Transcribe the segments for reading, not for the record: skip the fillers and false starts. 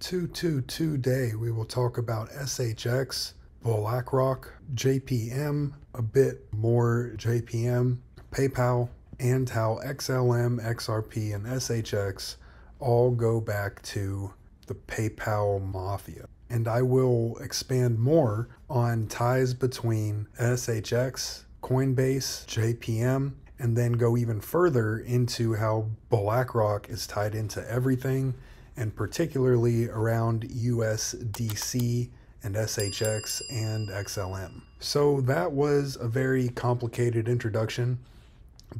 Today we will talk about SHX, BlackRock, JPM, a bit more JPM, PayPal, and how XLM, XRP, and SHX all go back to the PayPal mafia. And I will expand more on ties between SHX, Coinbase, JPM, and then go even further into how BlackRock is tied into everything, and particularly around USDC and SHX and XLM. So that was a very complicated introduction,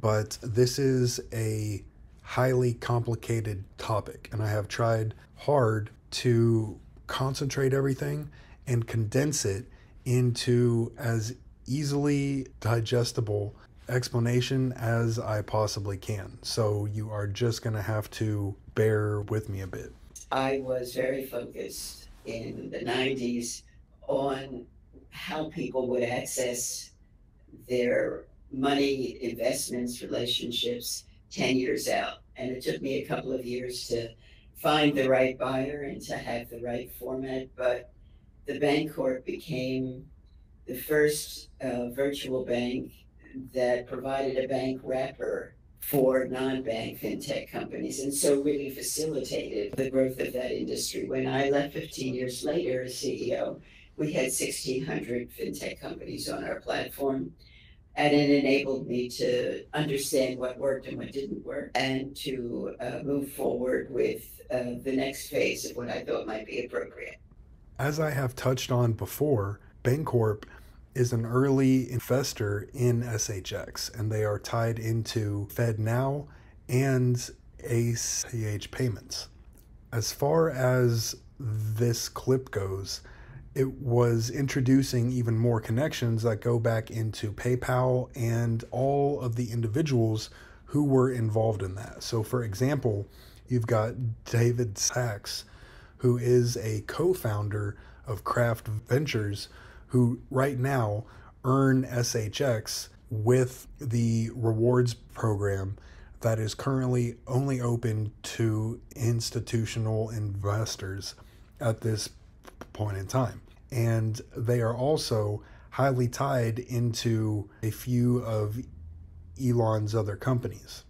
but this is a highly complicated topic, and I have tried hard to concentrate everything and condense it into as easily digestible explanation as I possibly can. So you are just going to have to bear with me a bit. I was very focused in the 90s on how people would access their money, investments, relationships 10 years out. And it took me a couple of years to find the right buyer and to have the right format. But the Bancorp became the first virtual bank that provided a bank wrapper for non-bank fintech companies, and so really facilitated the growth of that industry. When I left 15 years later as CEO, we had 1,600 fintech companies on our platform, and it enabled me to understand what worked and what didn't work, and to move forward with the next phase of what I thought might be appropriate. As I have touched on before, Bancorp is an early investor in SHX, and they are tied into FedNow and ACH payments. As far as this clip goes, it was introducing even more connections that go back into PayPal and all of the individuals who were involved in that. So for example, you've got David Sachs, who is a co-founder of Craft Ventures, who right now earn SHX with the rewards program that is currently only open to institutional investors at this point in time. And they are also highly tied into a few of Elon's other companies.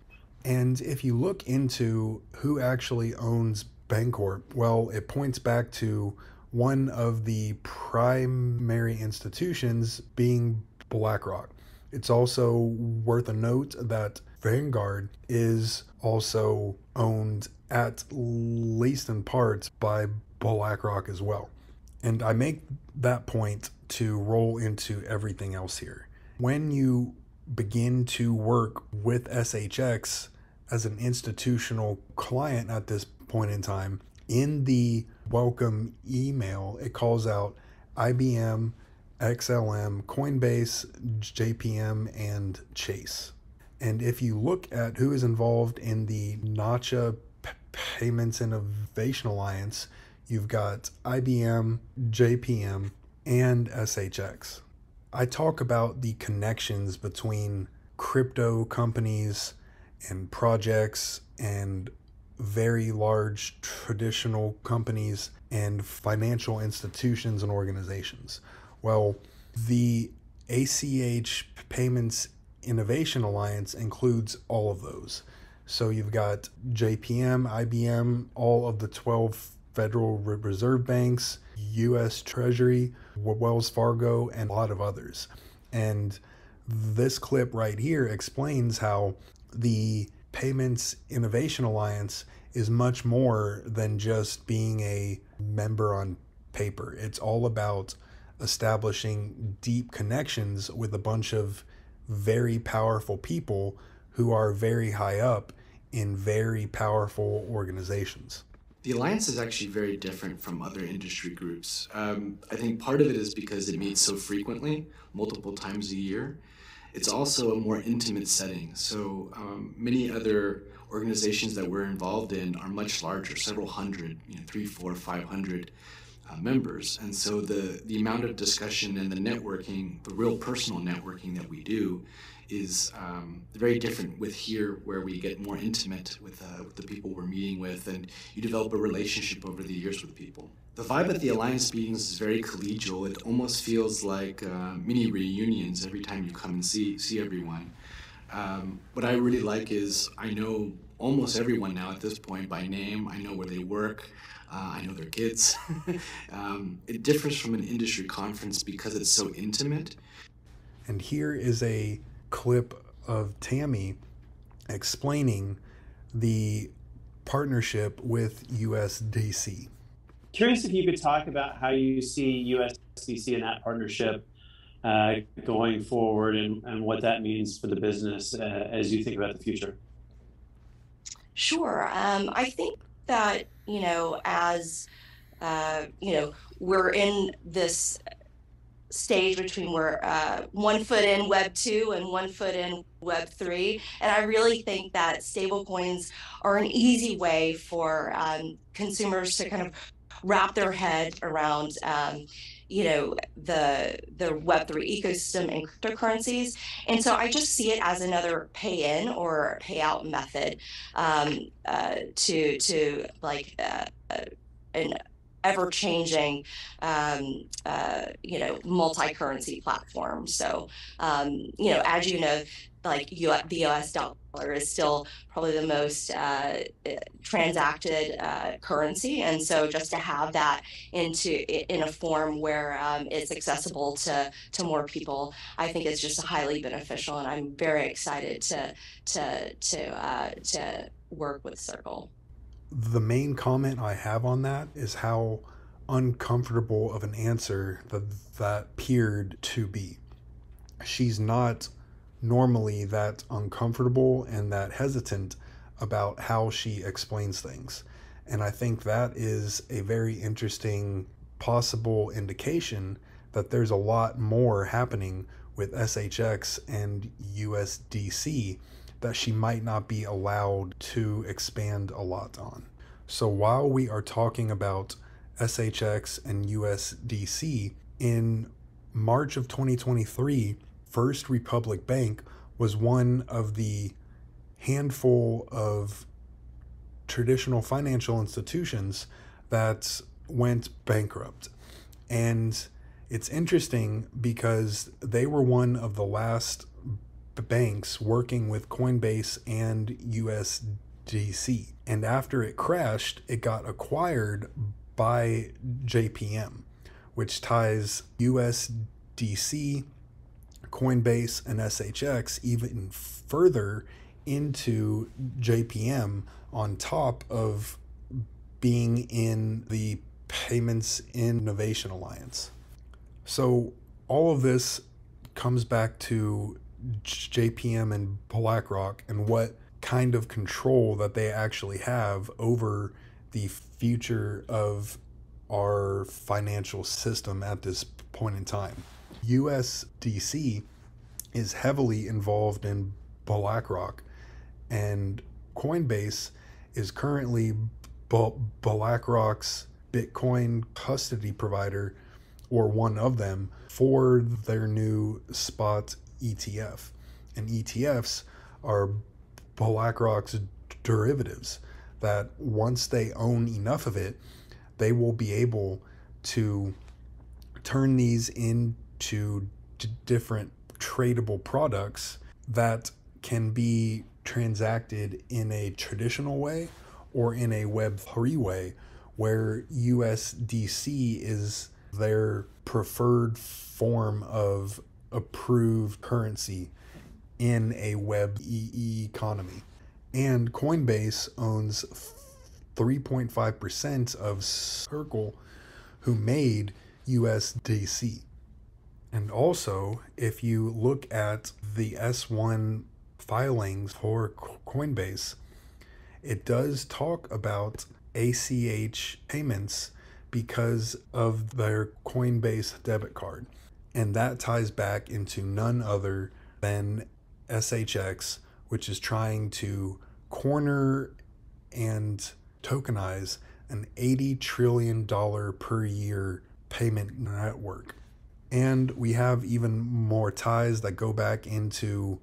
And if you look into who actually owns Bancorp, well, it points back to one of the primary institutions being BlackRock. It's also worth a note that Vanguard is also owned, at least in parts, by BlackRock as well. And I make that point to roll into everything else here. When you begin to work with SHX as an institutional client at this point in time, in the welcome email, it calls out IBM, XLM, Coinbase, JPM, and Chase. And if you look at who is involved in the Nacha Payments Innovation Alliance, you've got IBM, JPM, and SHX. I talk about the connections between crypto companies and projects and very large traditional companies and financial institutions and organizations. Well, the ACH Payments Innovation Alliance includes all of those. So you've got JPM, IBM, all of the 12 Federal Reserve banks, US Treasury, Wells Fargo, and a lot of others. And this clip right here explains how the Payments Innovation Alliance is much more than just being a member on paper. It's all about establishing deep connections with a bunch of very powerful people who are very high up in very powerful organizations. The alliance is actually very different from other industry groups. I think part of it is because it meets so frequently, multiple times a year. It's also a more intimate setting. So many other organizations that we're involved in are much larger, several hundred, 300, 400, 500 members. And so the amount of discussion and the networking, the real personal networking that we do is very different with here, where we get more intimate with the people we're meeting with, and you develop a relationship over the years with people. The vibe at the Alliance meetings is very collegial. It almost feels like mini reunions every time you come and see everyone. What I really like is I know almost everyone now at this point by name. I know where they work. I know their kids. It differs from an industry conference because it's so intimate. And here is a clip of Tammy explaining the partnership with USDC. Curious if you could talk about how you see USDC and that partnership going forward, and what that means for the business as you think about the future. Sure. I think that, as, we're in this stage between we're 1 foot in Web 2 and 1 foot in Web 3. And I really think that stablecoins are an easy way for consumers to kind of wrap their head around the Web3 ecosystem and cryptocurrencies. And so I just see it as another pay in or payout method to like an ever-changing multi-currency platform. So as you know, like the US dollar is still probably the most transacted currency, and so just to have that in a form where it's accessible to more people, I think is just highly beneficial, and I'm very excited to work with Circle. The main comment I have on that is how uncomfortable of an answer that appeared to be. She's not normally that uncomfortable and that hesitant about how she explains things. And I think that is a very interesting possible indication that there's a lot more happening with SHX and USDC that she might not be allowed to expand a lot on. So while we are talking about SHX and USDC, in March of 2023, First Republic Bank was one of the handful of traditional financial institutions that went bankrupt. And it's interesting because they were one of the last banks working with Coinbase and USDC. And after it crashed, it got acquired by JPM, which ties USDC, Coinbase, and SHX even further into JPM, on top of being in the Payments Innovation Alliance. So all of this comes back to JPM and BlackRock and what kind of control that they actually have over the future of our financial system at this point in time. USDC is heavily involved in BlackRock, and Coinbase is currently BlackRock's Bitcoin custody provider, or one of them, for their new spot ETF. And ETFs are BlackRock's derivatives that once they own enough of it, they will be able to turn these into different tradable products that can be transacted in a traditional way or in a Web3 way, where USDC is their preferred form of approved currency in a web economy. And Coinbase owns 3.5% of Circle, who made USDC. And also, if you look at the S1 filings for Coinbase, it does talk about ACH payments because of their Coinbase debit card. And that ties back into none other than SHX, which is trying to corner and tokenize an $80 trillion per year payment network. And we have even more ties that go back into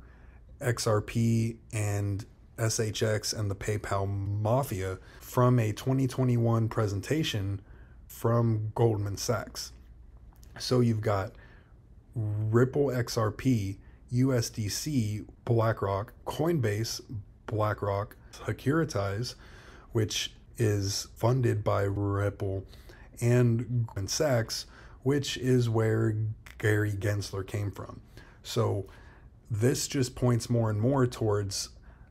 XRP and SHX and the PayPal mafia from a 2021 presentation from Goldman Sachs. So you've got Ripple XRP, USDC, BlackRock, Coinbase, BlackRock, Securitize, which is funded by Ripple, and Goldman Sachs, which is where Gary Gensler came from. So this just points more and more towards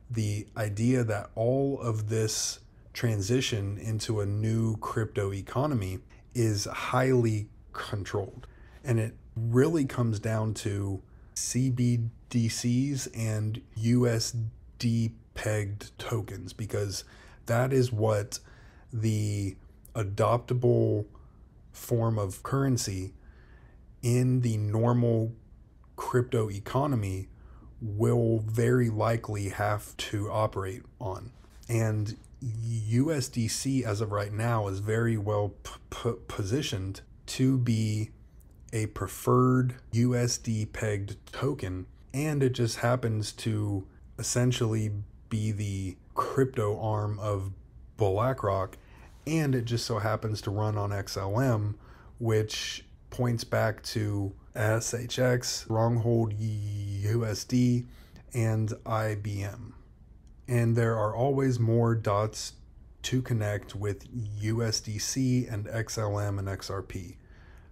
the idea that all of this transition into a new crypto economy is highly controlled. And it really comes down to CBDCs and USD pegged tokens, because that is what the adoptable form of currency in the normal crypto economy will very likely have to operate on. And USDC as of right now is very well positioned to be a preferred USD pegged token, and it just happens to essentially be the crypto arm of BlackRock, and it just so happens to run on XLM, which points back to SHX, Stronghold USD, and IBM. And there are always more dots to connect with USDC and XLM and XRP.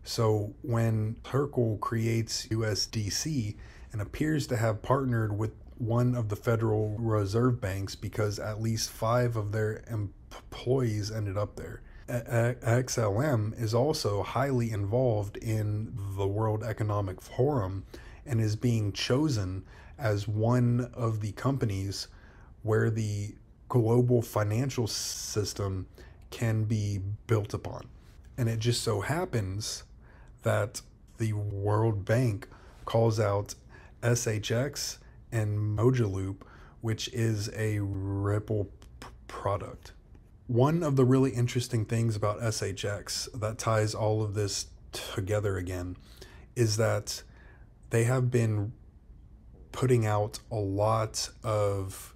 So when Circle creates USDC and appears to have partnered with one of the Federal Reserve banks because at least 5 of their employees ended up there. XLM is also highly involved in the World Economic Forum and is being chosen as one of the companies where the global financial system can be built upon. And it just so happens that the World Bank calls out SHX and Mojaloop, which is a Ripple product. One of the really interesting things about SHX that ties all of this together again is that they have been putting out a lot of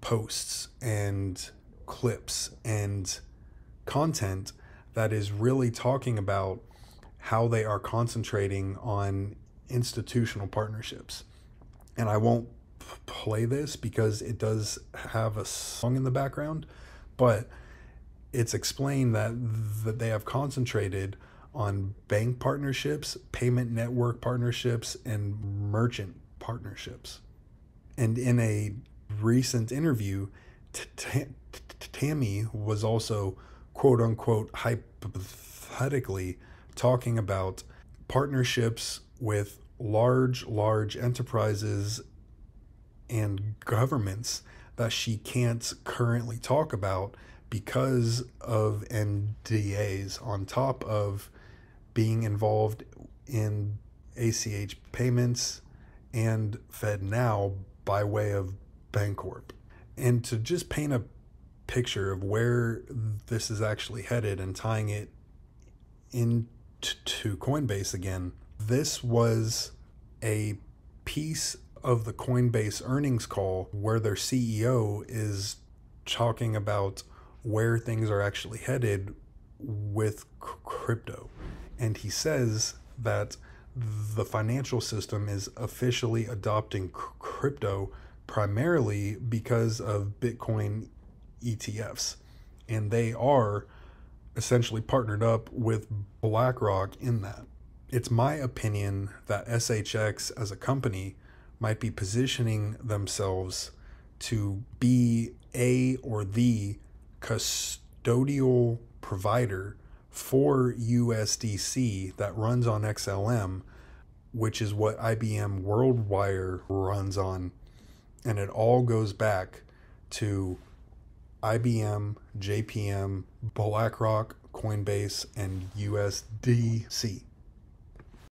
posts and clips and content that is really talking about how they are concentrating on institutional partnerships. And I won't play this because it does have a song in the background, but it's explained that they have concentrated on bank partnerships, payment network partnerships, and merchant partnerships. And in a recent interview, Tammy was also quote unquote hypothetically talking about partnerships with large enterprises and governments that she can't currently talk about because of NDAs, on top of being involved in ACH payments and FedNow by way of Bancorp. And to just paint a picture of where this is actually headed and tying it into Coinbase again, this was a piece of the Coinbase earnings call where their CEO is talking about where things are actually headed with crypto. And he says that the financial system is officially adopting crypto primarily because of Bitcoin ETFs. And they are essentially partnered up with BlackRock in that. It's my opinion that SHX as a company might be positioning themselves to be a or the custodial provider for USDC that runs on XLM, which is what IBM WorldWire runs on. And it all goes back to IBM, JPM, BlackRock, Coinbase, and USDC.